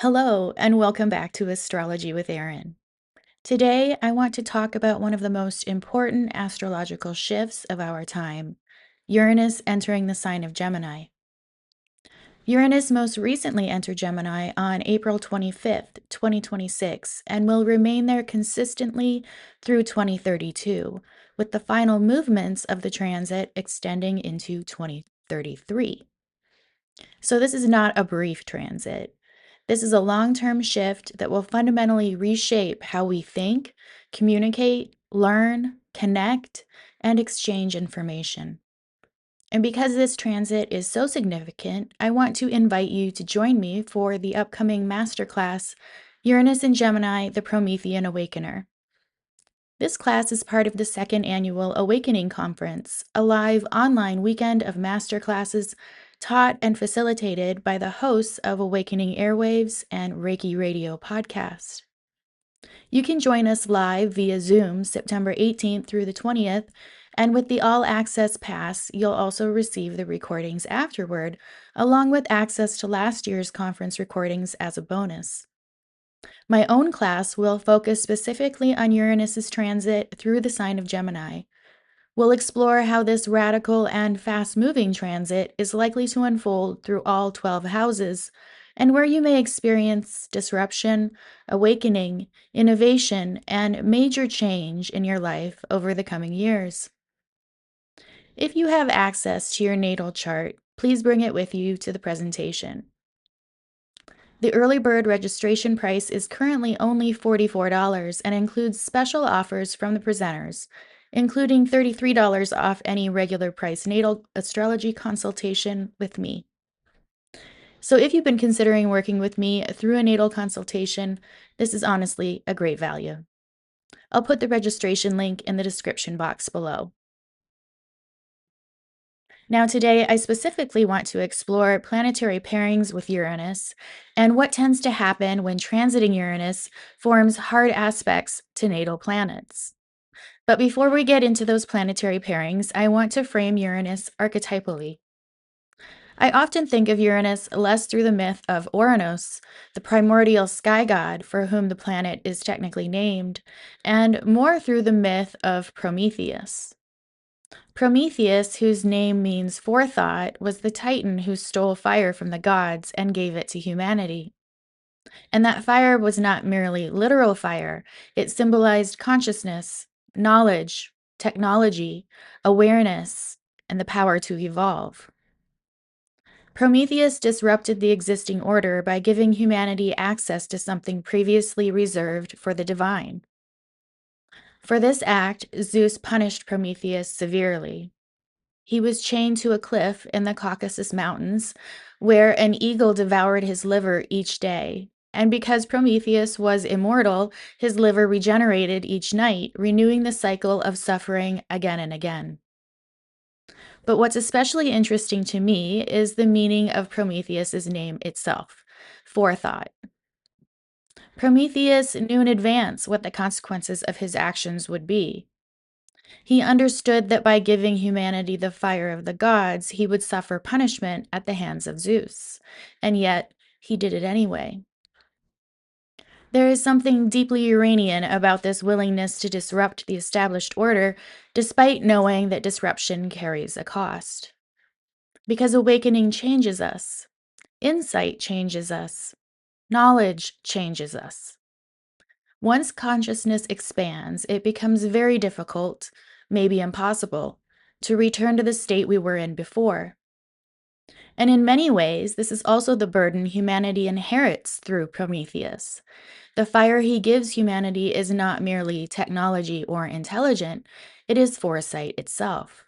Hello, and welcome back to Astrology with Erin. Today, I want to talk about one of the most important astrological shifts of our time, Uranus entering the sign of Gemini. Uranus most recently entered Gemini on April 25th, 2026, and will remain there consistently through 2032, with the final movements of the transit extending into 2033. So, this is not a brief transit. This is a long term shift that will fundamentally reshape how we think, communicate, learn, connect, and exchange information. And because this transit is so significant, I want to invite you to join me for the upcoming Masterclass Uranus in Gemini, the Promethean Awakener. This class is part of the second annual Awakening Conference, a live online weekend of masterclasses taught and facilitated by the hosts of Awakening Airwaves and Reiki Radio podcast. You can join us live via Zoom September 18th through the 20th, and with the All Access Pass, you'll also receive the recordings afterward, along with access to last year's conference recordings as a bonus. My own class will focus specifically on Uranus's transit through the sign of Gemini. We'll explore how this radical and fast-moving transit is likely to unfold through all 12 houses, and where you may experience disruption, awakening, innovation, and major change in your life over the coming years. If you have access to your natal chart, please bring it with you to the presentation. The early bird registration price is currently only $44 and includes special offers from the presenters, including $33 off any regular price natal astrology consultation with me. So if you've been considering working with me through a natal consultation, this is honestly a great value. I'll put the registration link in the description box below. Now, today, I specifically want to explore planetary pairings with Uranus and what tends to happen when transiting Uranus forms hard aspects to natal planets. But before we get into those planetary pairings, I want to frame Uranus archetypally. I often think of Uranus less through the myth of Uranus, the primordial sky god for whom the planet is technically named, and more through the myth of Prometheus. Prometheus, whose name means forethought, was the titan who stole fire from the gods and gave it to humanity. And that fire was not merely literal fire, it symbolized consciousness, knowledge, technology, awareness, and the power to evolve. Prometheus disrupted the existing order by giving humanity access to something previously reserved for the divine. For this act, Zeus punished Prometheus severely. He was chained to a cliff in the Caucasus Mountains, where an eagle devoured his liver each day. And because Prometheus was immortal, his liver regenerated each night, renewing the cycle of suffering again and again. But what's especially interesting to me is the meaning of Prometheus's name itself, forethought. Prometheus knew in advance what the consequences of his actions would be. He understood that by giving humanity the fire of the gods, he would suffer punishment at the hands of Zeus. And yet, he did it anyway. There is something deeply Uranian about this willingness to disrupt the established order, despite knowing that disruption carries a cost. Because awakening changes us, insight changes us, knowledge changes us. Once consciousness expands, it becomes very difficult, maybe impossible, to return to the state we were in before. And in many ways, this is also the burden humanity inherits through Prometheus. The fire he gives humanity is not merely technology or intelligent, it is foresight itself.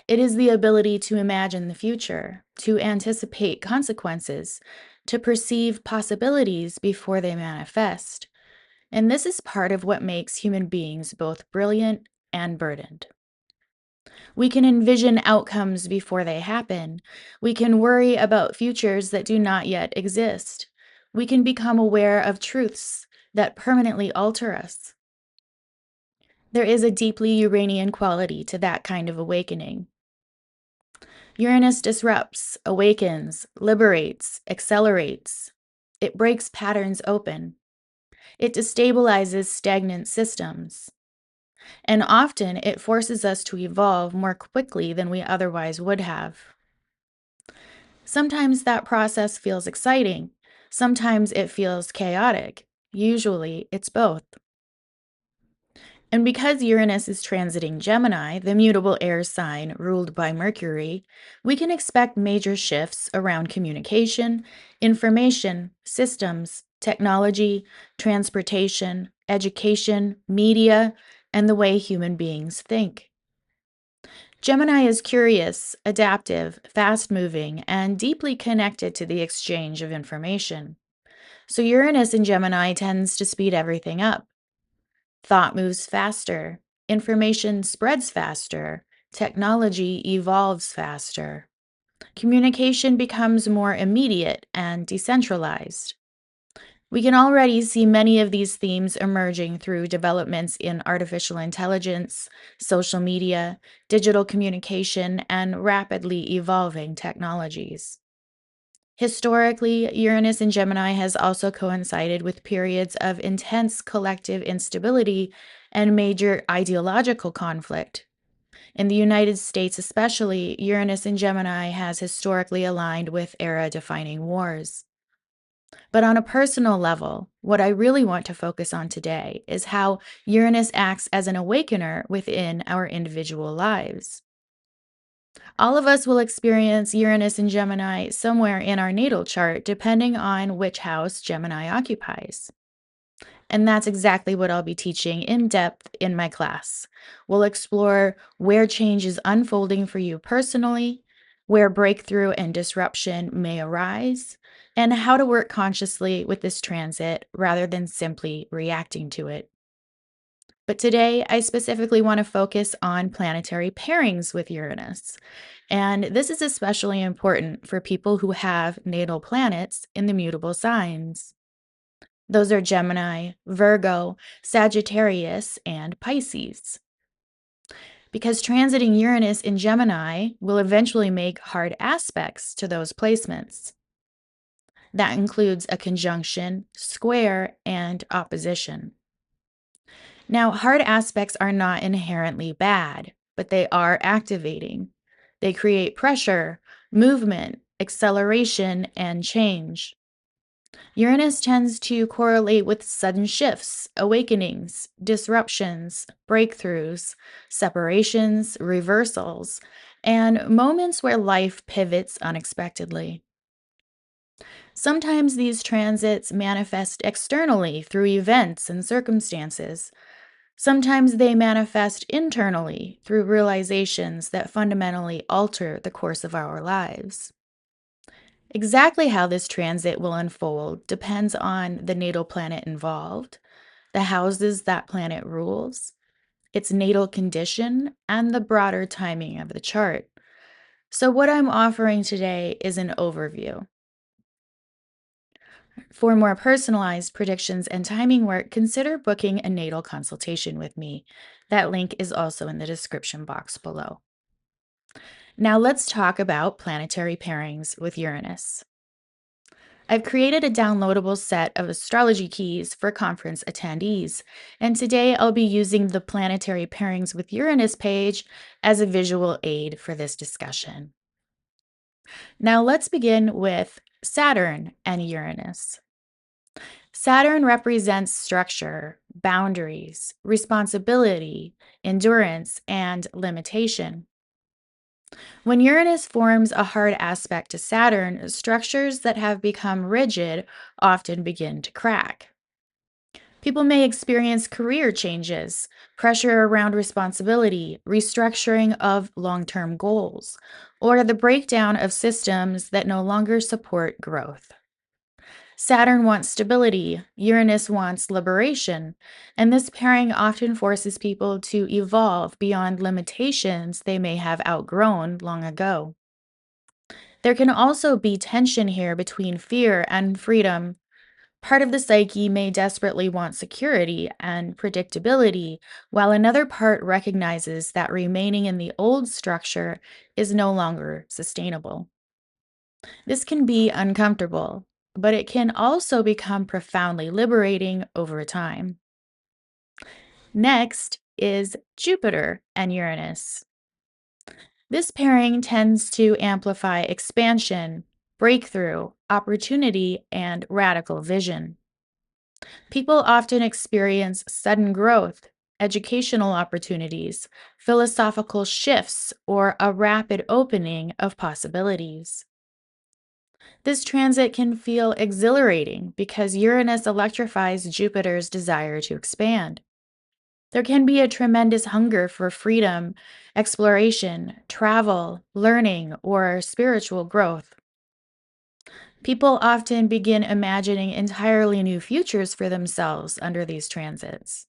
It is the ability to imagine the future, to anticipate consequences, to perceive possibilities before they manifest. And this is part of what makes human beings both brilliant and burdened. We can envision outcomes before they happen. We can worry about futures that do not yet exist. We can become aware of truths that permanently alter us. There is a deeply Uranian quality to that kind of awakening. Uranus disrupts, awakens, liberates, accelerates. It breaks patterns open. It destabilizes stagnant systems. And often it forces us to evolve more quickly than we otherwise would have. Sometimes that process feels exciting. Sometimes it feels chaotic. Usually it's both. And because Uranus is transiting Gemini, the mutable air sign ruled by Mercury, we can expect major shifts around communication, information, systems, technology, transportation, education, media, and the way human beings think. Gemini is curious, adaptive, fast moving, and deeply connected to the exchange of information. So Uranus in Gemini tends to speed everything up. Thought moves faster, information spreads faster, technology evolves faster. Communication becomes more immediate and decentralized. We can already see many of these themes emerging through developments in artificial intelligence, social media, digital communication, and rapidly evolving technologies. Historically, Uranus in Gemini has also coincided with periods of intense collective instability and major ideological conflict. In the United States, especially, Uranus in Gemini has historically aligned with era defining wars. But on a personal level, what I really want to focus on today is how Uranus acts as an awakener within our individual lives. All of us will experience Uranus and Gemini somewhere in our natal chart, depending on which house Gemini occupies. And that's exactly what I'll be teaching in depth in my class. We'll explore where change is unfolding for you personally, where breakthrough and disruption may arise, and how to work consciously with this transit rather than simply reacting to it. But today, I specifically want to focus on planetary pairings with Uranus. And this is especially important for people who have natal planets in the mutable signs. Those are Gemini, Virgo, Sagittarius, and Pisces. Because transiting Uranus in Gemini will eventually make hard aspects to those placements. That includes a conjunction, square, and opposition. Now, hard aspects are not inherently bad, but they are activating. They create pressure, movement, acceleration, and change. Uranus tends to correlate with sudden shifts, awakenings, disruptions, breakthroughs, separations, reversals, and moments where life pivots unexpectedly. Sometimes these transits manifest externally through events and circumstances. Sometimes they manifest internally through realizations that fundamentally alter the course of our lives. Exactly how this transit will unfold depends on the natal planet involved, the houses that planet rules, its natal condition, and the broader timing of the chart. So, what I'm offering today is an overview. For more personalized predictions and timing work, consider booking a natal consultation with me. That link is also in the description box below. Now, let's talk about planetary pairings with Uranus. I've created a downloadable set of astrology keys for conference attendees, and today I'll be using the planetary pairings with Uranus page as a visual aid for this discussion. Now let's begin with Saturn and Uranus. Saturn represents structure, boundaries, responsibility, endurance, and limitation. When Uranus forms a hard aspect to Saturn, structures that have become rigid often begin to crack. People may experience career changes, pressure around responsibility, restructuring of long term goals, or the breakdown of systems that no longer support growth. Saturn wants stability, Uranus wants liberation, and this pairing often forces people to evolve beyond limitations they may have outgrown long ago. There can also be tension here between fear and freedom. Part of the psyche may desperately want security and predictability, while another part recognizes that remaining in the old structure is no longer sustainable. This can be uncomfortable. but it can also become profoundly liberating over time. Next is Jupiter and Uranus. This pairing tends to amplify expansion, breakthrough, opportunity, and radical vision. People often experience sudden growth, educational opportunities, philosophical shifts, or a rapid opening of possibilities. This transit can feel exhilarating because Uranus electrifies Jupiter's desire to expand. There can be a tremendous hunger for freedom, exploration, travel, learning, or spiritual growth. People often begin imagining entirely new futures for themselves under these transits.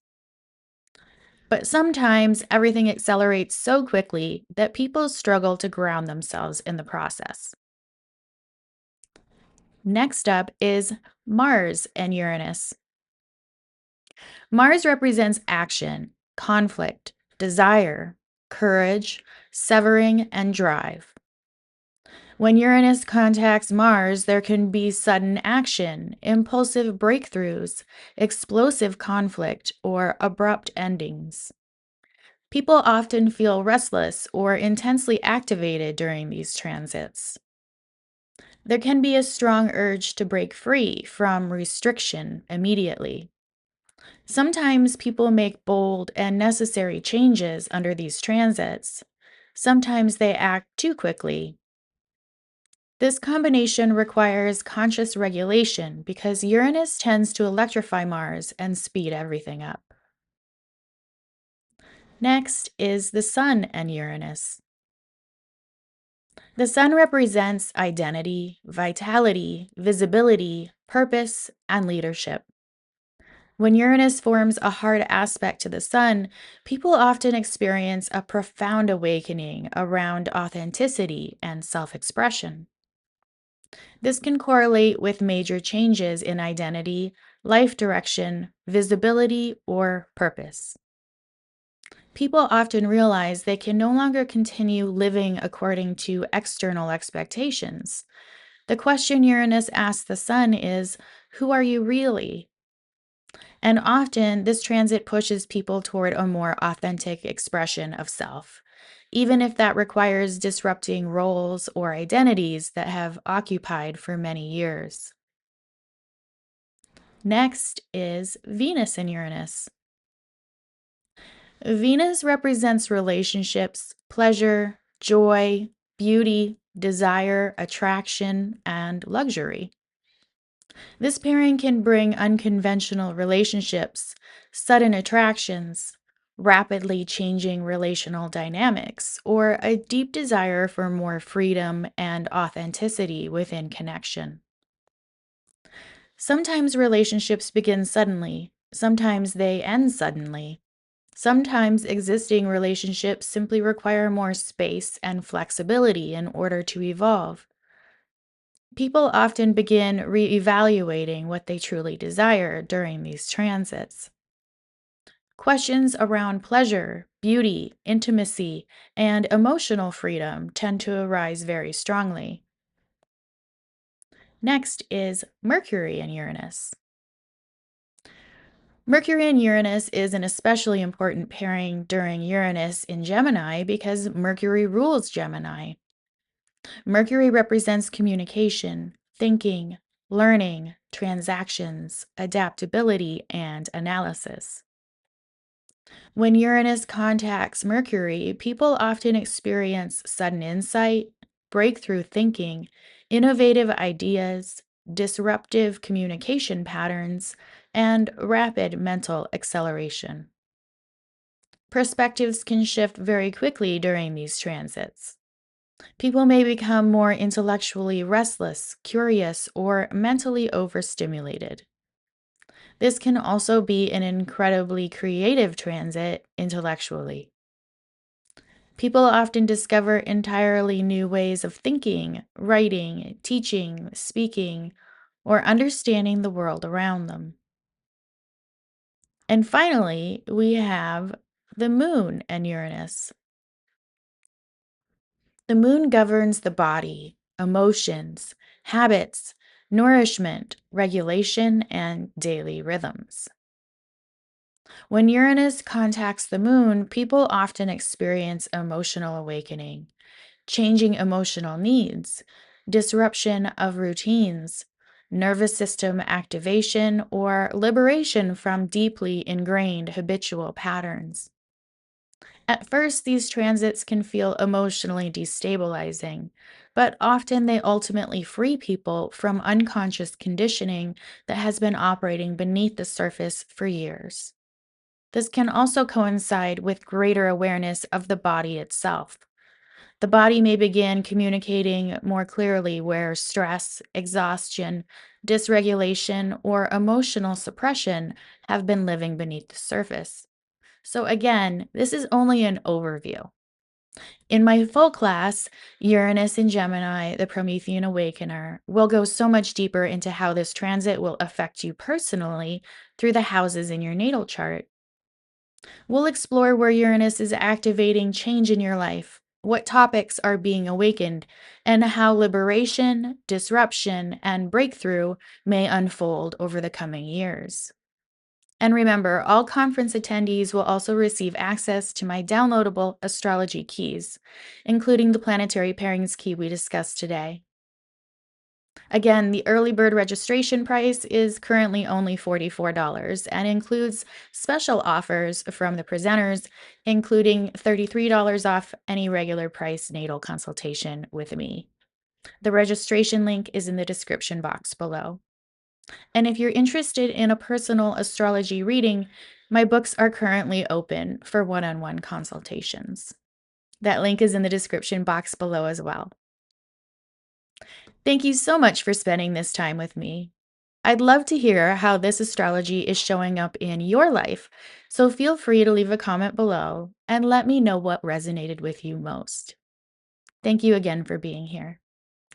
But sometimes everything accelerates so quickly that people struggle to ground themselves in the process. Next up is Mars and Uranus. Mars represents action, conflict, desire, courage, severing, and drive. When Uranus contacts Mars, there can be sudden action, impulsive breakthroughs, explosive conflict, or abrupt endings. People often feel restless or intensely activated during these transits. There can be a strong urge to break free from restriction immediately. Sometimes people make bold and necessary changes under these transits. Sometimes they act too quickly. This combination requires conscious regulation because Uranus tends to electrify Mars and speed everything up. Next is the Sun and Uranus. The Sun represents identity, vitality, visibility, purpose, and leadership. When Uranus forms a hard aspect to the Sun, people often experience a profound awakening around authenticity and self expression. This can correlate with major changes in identity, life direction, visibility, or purpose. People often realize they can no longer continue living according to external expectations. The question Uranus asks the Sun is, who are you really? And often, this transit pushes people toward a more authentic expression of self, even if that requires disrupting roles or identities that have occupied for many years. Next is Venus and Uranus. Venus represents relationships, pleasure, joy, beauty, desire, attraction, and luxury. This pairing can bring unconventional relationships, sudden attractions, rapidly changing relational dynamics, or a deep desire for more freedom and authenticity within connection. Sometimes relationships begin suddenly, sometimes they end suddenly. Sometimes existing relationships simply require more space and flexibility in order to evolve. People often begin reevaluating what they truly desire during these transits. Questions around pleasure, beauty, intimacy, and emotional freedom tend to arise very strongly. Next is Mercury and Uranus. Mercury and Uranus is an especially important pairing during Uranus in Gemini because Mercury rules Gemini. Mercury represents communication, thinking, learning, transactions, adaptability, and analysis. When Uranus contacts Mercury, people often experience sudden insight, breakthrough thinking, innovative ideas, disruptive communication patterns, and rapid mental acceleration. Perspectives can shift very quickly during these transits. People may become more intellectually restless, curious, or mentally overstimulated. This can also be an incredibly creative transit intellectually. People often discover entirely new ways of thinking, writing, teaching, speaking, or understanding the world around them. And finally, we have the Moon and Uranus. The moon governs the body, emotions, habits, nourishment, regulation, and daily rhythms. When Uranus contacts the moon, people often experience emotional awakening, changing emotional needs, disruption of routines, nervous system activation, or liberation from deeply ingrained habitual patterns. At first, these transits can feel emotionally destabilizing, but often they ultimately free people from unconscious conditioning that has been operating beneath the surface for years. This can also coincide with greater awareness of the body itself. The body may begin communicating more clearly where stress, exhaustion, dysregulation, or emotional suppression have been living beneath the surface. So, again, this is only an overview. In my full class, Uranus in Gemini, the Promethean Awakener, will go so much deeper into how this transit will affect you personally through the houses in your natal chart. We'll explore where Uranus is activating change in your life, what topics are being awakened, and how liberation, disruption, and breakthrough may unfold over the coming years. And remember, all conference attendees will also receive access to my downloadable astrology keys, including the planetary pairings key we discussed today. Again, the early bird registration price is currently only $44 and includes special offers from the presenters, including $33 off any regular price natal consultation with me. The registration link is in the description box below. And if you're interested in a personal astrology reading, my books are currently open for one on one consultations. That link is in the description box below as well. Thank you so much for spending this time with me. I'd love to hear how this astrology is showing up in your life, so feel free to leave a comment below and let me know what resonated with you most. Thank you again for being here.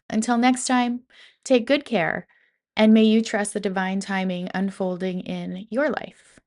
Until next time, take good care, and may you trust the divine timing unfolding in your life.